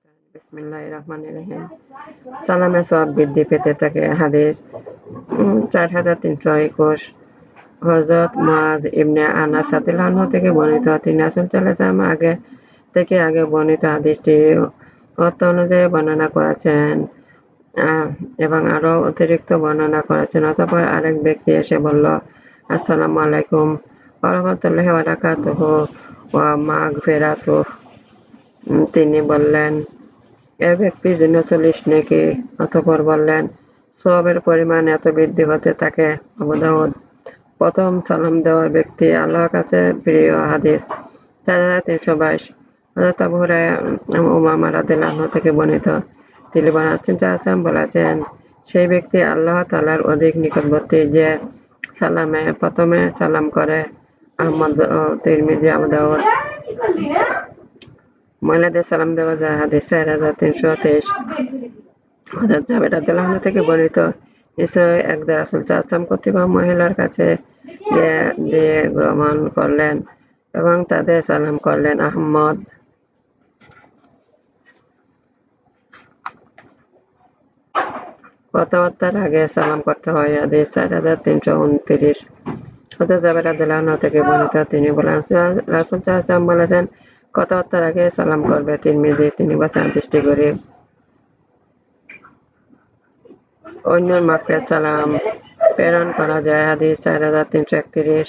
বিসমিল্লাহির রহমানির রহিম। সালামের সওয়াব বৃদ্ধি পেতে থাকে। হাদিস 4321। হযরত মুআয ইবনে আনাস রাদিয়াল্লাহু আনহু থেকে বর্ণিত, তিনি রাসূল সাল্লাল্লাহু আলাইহি ওয়াসাল্লাম আগে বর্ণিত হাদিসটি অর্থ অনুযায়ী বর্ণনা করেছেন এবং আরো অতিরিক্ত বর্ণনা করেছেন। অতঃপর আরেক ব্যক্তি এসে বলল, আসসালামু আলাইকুম ওয়া রাহমাতুল্লাহি ওয়া বারাকাতুহু ওয়া মাগফিরাতুহ। তিনি বললেন, এ ব্যক্তির জন্য 40 নেকি। অতঃপর বললেন, সওয়াবের পরিমাণ এত বৃদ্ধি হতে থাকে। আবু দাউদ। প্রথম সালাম দেওয়া ব্যক্তি আল্লাহর কাছে প্রিয়। হাদিস 4322। হযরত আবু উমামা রাদিয়াল্লাহু আনহু থেকে বর্ণিত, তিনি বলেছেন, সেই ব্যক্তি আল্লাহ তাআলার অধিক নিকটবর্তী যে প্রথমে সালাম করে। আহমদ ও তিরমিজি। আবু দাউদ। মহিলাদের সালাম দেওয়া যায়। হাদিস 4323। হযরত জাবের রাদিয়াল্লাহু আনহু থেকে বর্ণিত, নিশ্চয় একদা রাসূল সাল্লাল্লাহু আলাইহি ওয়াসাল্লাম কতিপয় মহিলার কাছে দিয়ে গমন করলেন এবং তাদের সালাম করলেন। আহমদ। কথাবার্তার আগে সালাম করতে হয়। হাদিস 4329। হযরত জাবের রাদিয়াল্লাহু আনহু থেকে বর্ণিত, তিনি বলেন, রাসূল সাল্লাল্লাহু আলাইহি ওয়াসাল্লাম বলেছেন, কথাবার্তার আগে সালাম করবে। তিরমিজি। তিনি বলেছেন, হাদিসটি গরীব। অন্যের মাগফিরাত সালাম প্রেরণ করা যায়। হাদিস 4331।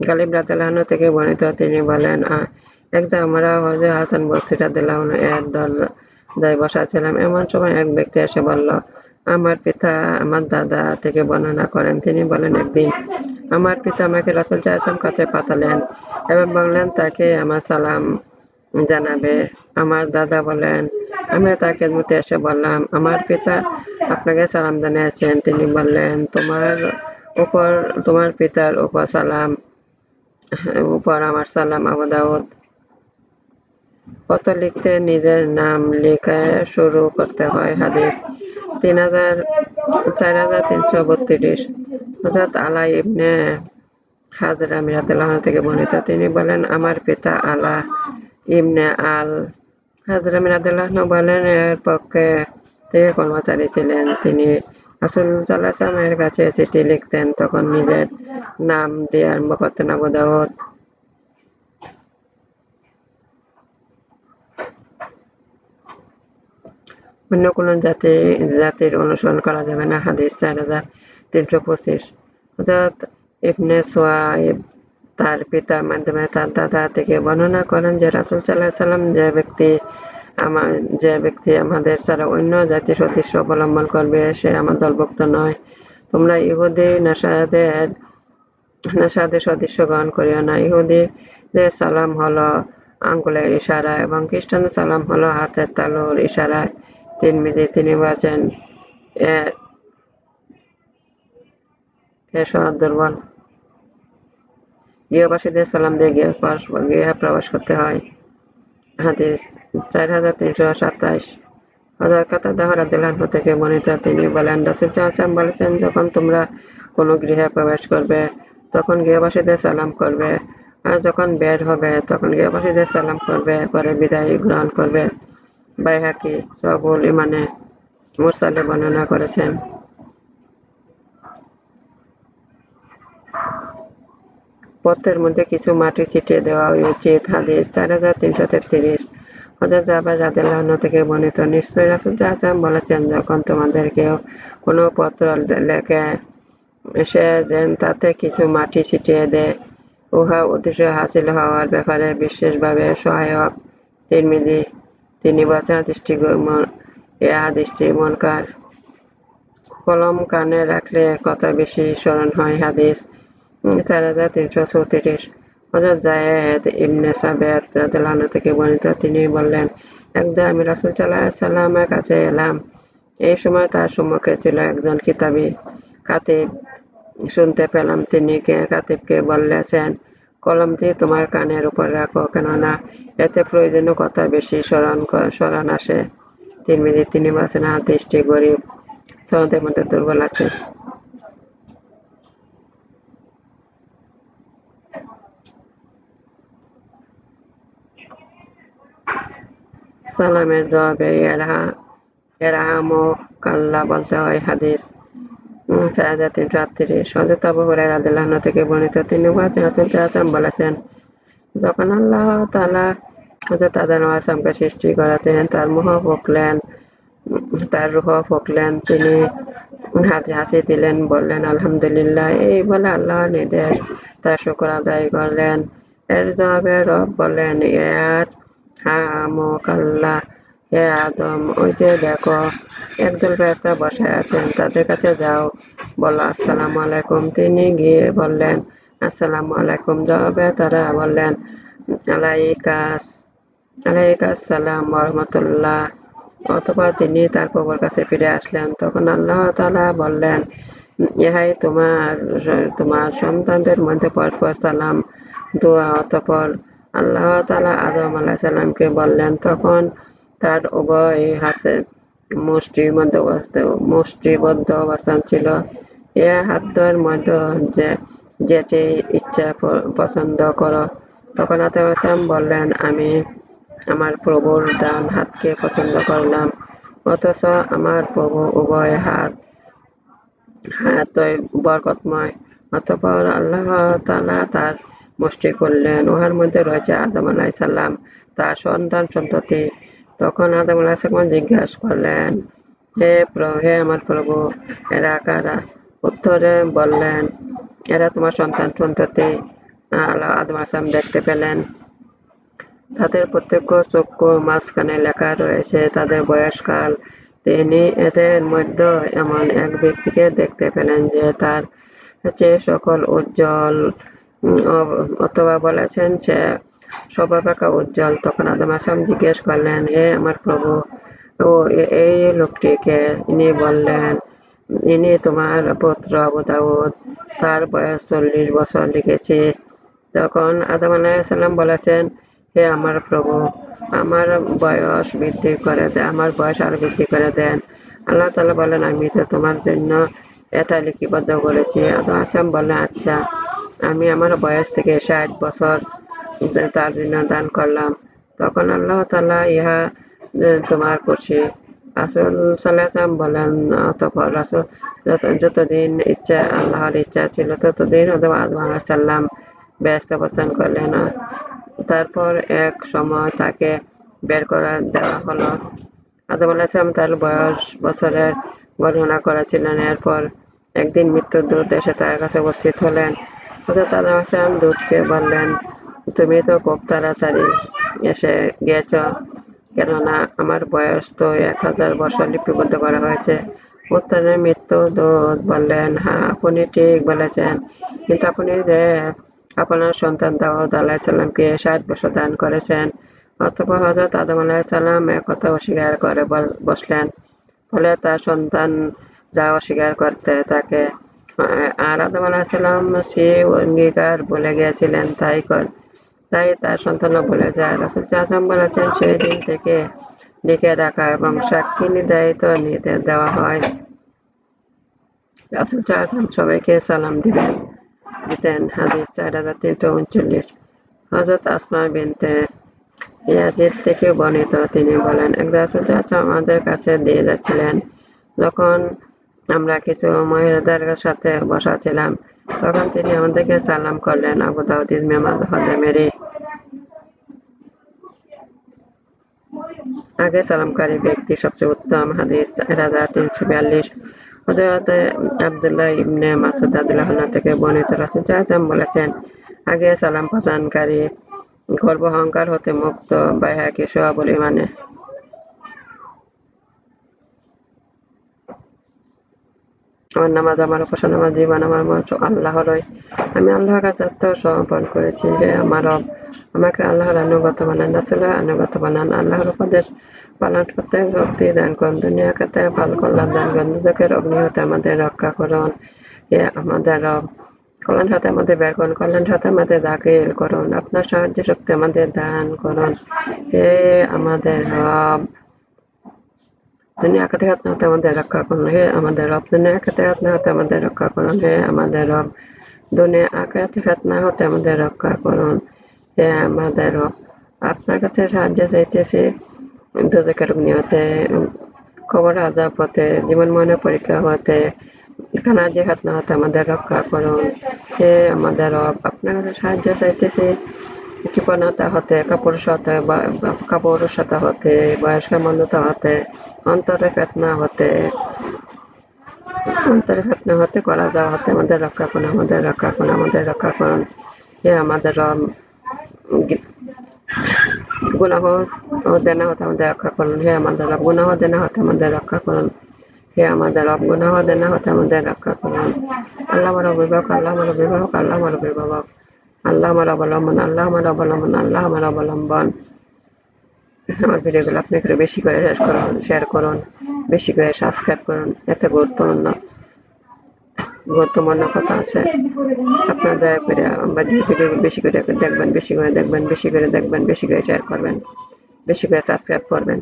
গালিব রাদিয়াল্লাহু আনহু থেকে বর্ণিত, তিনি বলেন, একদা আমরা হযরত হাসান বসরি রাদিয়াল্লাহু আনহু এর দরজায় বসা ছিলাম। এমন সময় এক ব্যক্তি এসে বলল, আমার পিতা আমার দাদা থেকে বর্ণনা করেন, তিনি বলেন, একদিন আমার পিতা আমাকে রাসূল সাল্লাল্লাহু আলাইহি ওয়াসাল্লাম কাছে পাঠালেন এবং বললেন তাকে আমার সালাম জানাবে। আমার দাদা বলেন, আমি তার খেদমতে এসে বললাম, আমার পিতা আপনাকে সালাম জানিয়েছেন। তিনি বললেন, তোমার পিতার উপর আমার সালাম। আবু দাউদ। পত্র লিখতে নিজের নাম লিখে শুরু করতে হয়। হাদিস 4332। হযরত আলা ইবনে হাজরাম রাদিয়াল্লাহু আনহু থেকে বর্ণিত, তিনি বলেন, আমার পিতা আলা ইবনে আল হাজরাম রাদিয়াল্লাহু আনহু বলেন, এর পক্ষে থেকে কর্মচারী ছিলেন। তিনি রাসূল সাল্লাল্লাহু আলাইহি ওয়াসাল্লামের কাছে চিঠি লিখতেন, তখন নিজের নাম দিয়ে আরম্ভ করতেন। আবু দাউদ। অন্য কোন জাতির অনুসরণ করা যাবে না। হাদিস 4325। হযরত ইবনে সুয়াইব তার পিতার মাধ্যমে তার দাদা থেকে বর্ণনা করেন যে রাসূল সাল্লাল্লাহু আলাইহি ওয়াসাল্লাম যে ব্যক্তি আমাদের ছাড়া অন্য জাতির সদৃশ অবলম্বন করবে, সে আমার দলভুক্ত নয়। তোমরা ইহুদী নাসারদের সদৃশ গ্রহণ করিও না। ইহুদীদের সালাম হলো আঙ্গুলের ইশারা এবং খ্রিস্টানদের সালাম হলো হাতের তালুর ইশারায়। তিরমিজি। তিনি বলেছেন, এ সনদ দুর্বল। গৃহবাসীদের সালাম দিয়ে গৃহে প্রবেশ করতে হয়। হাদিস 4327। হযরত কাতাদা রাদিয়াল্লাহু আনহু থেকে বর্ণিত, তিনি বলেন, রাসূল সাল্লাল্লাহু আলাইহি ওয়াসাল্লাম বলেছেন, যখন তোমরা কোনো গৃহে প্রবেশ করবে তখন গৃহবাসীদের সালাম করবে, আর যখন বের হবে তখন গৃহবাসীদের সালাম করবে, পরে বিদায় গ্রহণ করবে। বাইহাকী শুআবুল ঈমানে মুরসালে বর্ণনা করেছেন। পথের মধ্যে কিছু মাটি ছিটিয়ে দেওয়া উচিত। হাদিস 4333। হযরত জাবের রাদিয়াল্লাহু আনহু থেকে বর্ণিত, নিশ্চয়ই রাসূল সাল্লাল্লাহু আলাইহি ওয়াসাল্লাম বলেছেন, যখন তোমাদের কেউ কোনো পত্র লেখে সে যেন তাতে কিছু মাটি ছিটিয়ে দেয়, উহা উদ্দেশ্য হাসিল হওয়ার ব্যাপারে বিশেষভাবে সহায়ক। তিরমিজি। তিনি বলেছেন, হাদিসটি মুনকার। কলম কানে রাখলে কথা বেশি স্মরণ হয়। হাদিস 4334। হযরত যায়েদ ইবনে সাবিত রাদিয়াল্লাহু আনহু থেকে বর্ণিত, তিনি বলেন, একদা আমি রাসূল সাল্লাল্লাহু আলাইহি ওয়াসাল্লামের কাছে এলাম। এই সময় তার সম্মুখে ছিল একজন কাতিব। শুনতে পেলাম তিনি কাতিবকে বলেছেন, কলমটি তোমার কানের উপর রাখো, কেননা এতে প্রয়োজনীয় কথা বেশি স্মরণ আসে। তিরমিজি। তিনি বলেছেন, হাদিসটি গরীব, সনদের মধ্যে দুর্বল আছে। সালামের জবাবে ইয়ারহামুকাল্লাহ বলতে হয়। হাদিস 4338। হযরত আবু হুরায়রা রাদিয়াল্লাহু আনহু থেকে বর্ণিত, তিনি বলেছেন, রাসূল সাল্লাল্লাহু আলাইহি ওয়াসাল্লাম বলেছেন, যখন আল্লাহ তাআলা হযরত আদম আলাইহিস সালামকে সৃষ্টি করেছেন, তার রূহ ফুঁকলেন, তিনি হাসি দিলেন, বললেন আলহামদুলিল্লাহ। এই বলে আল্লাহর নির্দেশ তার শুকর আদায় করলেন। এর জবাবে রব বললেন, ইয়ারহামুকাল্লাহ, হে আদম, ওই যে দেখো একদল ফেরেশতা বসে আছেন, তাদের কাছে যাও, বলো আসসালামু আলাইকুম। তিনি গিয়ে বললেন আসসালামু আলাইকুম। জবাবে তারা বললেন আলাইকাস সালাম ওয়া রাহমাতুল্লাহ। অতঃপর তিনি তার প্রভুর কাছে ফিরে আসলেন। তখন আল্লাহ তাআলা বললেন, ইহাই তোমার সন্তানদের মধ্যে পরস্পর সালাম দোয়া। অতঃপর আল্লাহ তাআলা আদম আলাইহিস সালামকে বললেন, তখন তার উভয় হাতে মুষ্টিবদ্ধ অবস্থান ছিল। এ হাতদ্বয়ের মধ্যে যেটি ইচ্ছা পছন্দ করো। তখন আদম আলাইহিস সালাম বললেন, আমি আমার প্রভুর ডান হাতকে পছন্দ করলাম। অথচ আমার প্রভু উভয় হাতই বরকতময়। অতঃপর আল্লাহ তাআলা তার মুষ্টি খুললেন, উহার মধ্যে রয়েছে আদম আলাইহিস সালাম, তার সন্তান-সন্ততি। তখন আদম আলাইহিস সালাম জিজ্ঞাসা করলেন, হে আমার প্রভু, এরা কারা? উত্তরে বললেন, এরা তোমার সন্তান-সন্ততি। আদম আলাইহিস সালাম দেখতে পেলেন, তাদের প্রত্যেক চক্ষুর মাঝখানে লেখা রয়েছে তাদের বয়সকাল। তিনি এদের মধ্যে এমন এক ব্যক্তিকে দেখতে পেলেন যে তার চেয়ে সকল উজ্জ্বল, অথবা বলেছেন সে সর্বাপেক্ষা উজ্জ্বল। তখন আদম আলাইহিস সালাম জিজ্ঞেস করলেন, হে আমার প্রভু, এই লোকটিকে? ইনি বললেন, ইনি তোমার পুত্র আবু দাউদ, তার বয়স 40 বছর লিখেছি। তখন আদম আলাইহিস সালাম বলেছেন, হে আমার প্রভু, আমার বয়স আরো বৃদ্ধি করে দেন। আল্লাহ তাআলা বলেন, আমি তো তোমার জন্য এটা লিপিবদ্ধ করেছি। আদম আলাইহিস সালাম বললেন, আচ্ছা। আমি আমার বয়স থেকে 60 বছর তার জন্য দান করলাম। তখন আল্লাহ তাআলা, ইহা তোমার খুশি। রাসূল সাল্লাল্লাহু আলাইহি ওয়াসাল্লাম বলেন, অতঃপর রাসূল যতদিন আল্লাহর ইচ্ছা ছিল ততদিন আদম আলাইহিস সালাম ব্যস্ত অবস্থান করলেন। তারপর এক সময় তাকে বের করে দেওয়া হলো। আদম আলাইহিস সালাম তার বছরের গণনা করেছিলেন। এরপর একদিন মৃত্যুর দূত এসে তার কাছে উপস্থিত হলেন। হযরত আদম আলাইহিস সালাম দূতকে বললেন, তুমি তো খুব তাড়াতাড়ি এসে গিয়েছ, কেননা আমার বয়স তো 1000 বছর লিপিবদ্ধ করা হয়েছে। উত্তরে মৃত্যু দূত বললেন, হ্যাঁ, আপনি ঠিক বলেছেন, কিন্তু আপনি যে আপনার সন্তান দাউদ আলাইহিস সালামকে 60 বছর দান করেছেন। অতঃপর হযরত আদম আলাইহিস সালাম একথা অস্বীকার করে বসলেন। ফলে তার সন্তানরা অস্বীকার করতে থাকে। আর আদম আলাইহিস সালাম সে অঙ্গীকার ভুলে গিয়েছিলেন, তাই তার সন্তানরা ভুলে যায়। রাসূল সাল্লাল্লাহু আলাইহি ওয়াসাল্লাম বলেছেন, সেই দিন থেকে লিখে রাখা এবং সাক্ষী নির্ধারিত নির্দেশ দেওয়া হয়। রাসূল সাল্লাল্লাহু আলাইহি ওয়াসাল্লাম সবাইকে সালাম দিতেন। হাদিস 4339। হযরত আসমা বিনতে ইয়াজিদ থেকে বর্ণিত, তিনি বলেন, একদা রাসূল সাল্লাল্লাহু আলাইহি ওয়াসাল্লাম আমাদের কাছে দিয়ে যাচ্ছিলেন। যখন আমরা কিছু মহিলাদের সাথে বসা ছিলাম, তখন তিনি আমাদেরকে সালাম করলেন। আবু দাউদ ইসমি মাযহাবের আগে সালামকারী ব্যক্তি সবচেয়ে উত্তম। হাদিস 4342। হযরত আব্দুল্লাহ ইবনে মাসউদ রাদিয়াল্লাহু আনহু থেকে বর্ণিত, রাসূল সাল্লাল্লাহু আলাইহি ওয়াসাল্লাম বলেছেন, আগে সালাম প্রদানকারী গর্ব অহংকার হতে মুক্ত। বাইহাকী শুআবুল ঈমানে। আমার নামাজ, আমার উপাসনা, আমার জীবন, আমার মঞ্চ আল্লাহরই। আমি আল্লাহর কাছে আত্মসমর্পণ করেছি। হে আমার রব, আমাকে আল্লাহর আনুগত্য বানান, রাসূলের আনুগত্য বানান, আল্লাহর উপদেশ পালন করতে শক্তি দান করুন, দুনিয়া আখিরাতে কল্যাণ দান করুন, দুজকের অগ্নি হতে আমাদের রক্ষা করুন। হে আমাদের রব, কল্যাণ হতে আমাদের বের করুন, কল্যাণ হতে আমাদের দাখিল করুন, আপনার সাহায্য শক্তি আমাদের দান করুন। হে আমাদের রব, দুনিয়া আখিরাত হতে আমাদের রক্ষা করুন। হে আমাদের রব, দুনিয়া আখিরাত হতে আমাদের রক্ষা করুন। হে আমাদের রব, দুনিয়া আখিরাত হতে আমাদের রক্ষা করুন। হে আমাদের রব, আপনার কাছে সাহায্য চাইতেছি, দোজখের অগ্নি হতে, কবর আযাব হতে, জীবন মরণের পরীক্ষা হতে, খানা জিহাদ না হতে আমাদের রক্ষা করুন। হে আমাদের রব, আপনার কাছে সাহায্য চাইতেছি কৃপণতা হতে, কাপুরুষতা হতে, বয়স্কামন্দতা হতে, অন্তরে ফেতনা হতে, করা যাওয়া হতে আমাদের রক্ষা করুন, আমাদের রক্ষা করুন, আমাদের রক্ষা করুন। হে আমাদের রব, গুনাহ ও দেনা হতে আমাদের রক্ষা করুন। হে আমাদের রব, গুনাহ দেনা হতে আমাদের রক্ষা করুন। হে আমাদের রব, গুনাহ দেনা হতে আমাদের রক্ষা করুন। আল্লাহ আমার অভিভাবক, আল্লাহ আমার অভিভাবক, আল্লাহ আমার অভিভাবক, আল্লাহ আমার অবলম্বন, আল্লাহ আমার অবলম্বন, আল্লাহ আমার অবলম্বন। আমার ভিডিওগুলো আপনি একটু বেশি করে শেয়ার করুন, বেশি করে সাবস্ক্রাইব করুন। এতে গুরুত্বপূর্ণ কথা আছে। আপনারা দয়া করে আমার ভিডিওগুলো বেশি করে দেখবেন, বেশি করে দেখবেন, বেশি করে দেখবেন, বেশি করে শেয়ার করবেন, বেশি করে সাবস্ক্রাইব করবেন।